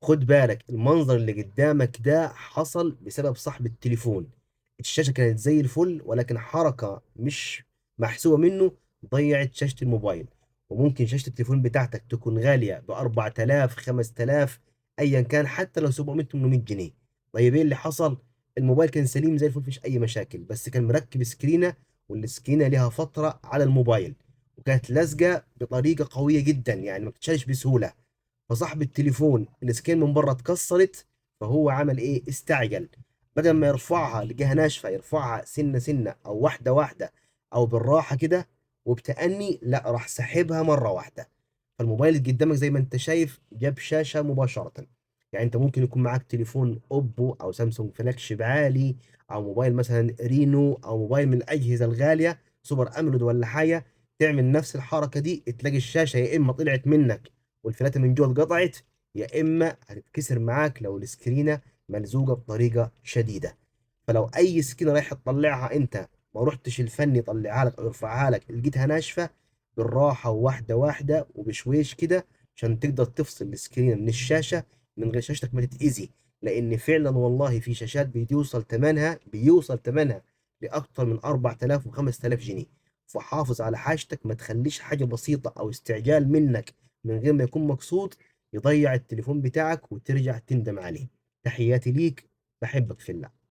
خد بالك المنظر اللي قدامك ده حصل بسبب صاحب التليفون. الشاشة كانت زي الفل، ولكن حركة مش محسوبة منه ضيعت شاشة الموبايل. وممكن شاشة التليفون بتاعتك تكون غالية ب 4000 5000 ايا كان، حتى لو 700 800 جنيه. طيب ايه اللي حصل؟ الموبايل كان سليم زي الفل، مفيش اي مشاكل، بس كان مركب سكرينة، والسكرينة ليها فترة على الموبايل، وكانت لازقة بطريقة قوية جدا، يعني ما بتتشالش بسهولة. فصاحب التليفون السكين من بره اتكسرت، فهو عمل ايه؟ استعجل. بدل ما يرفعها لقاها ناشفه، يرفعها سنه سنه او واحده واحده او بالراحه كده وبتأني، لا راح سحبها مره واحده. فالموبايل اللي قدامك زي ما انت شايف جاب شاشه مباشره. يعني انت ممكن يكون معاك تليفون اوبو او سامسونج فلاج شيب عالي، او موبايل مثلا رينو، او موبايل من الاجهزه الغاليه سوبر امولود ولا حاجه، تعمل نفس الحركه دي، تلاقي الشاشه يا اما طلعت منك والفلاتة من جوه اتقطعت، يا اما هتتكسر معاك لو السكرينه ملزوقه بطريقه شديده. فلو اي سكينه رايح تطلعها انت ما رحتش الفني يطلعها لك او يرفعها لك لقيتها ناشفه، بالراحه وواحده واحده وبشويش كده، عشان تقدر تفصل السكرين من الشاشه من غير شاشتك ما تتاذي. لان فعلا والله في شاشات بيوصل ثمنها لاكثر من 4000 و5000 جنيه. فحافظ على حاجتك، ما تخليش حاجه بسيطه او استعجال منك من غير ما يكون مقصود يضيع التليفون بتاعك وترجع تندم عليه. تحياتي ليك، بحبك في الله.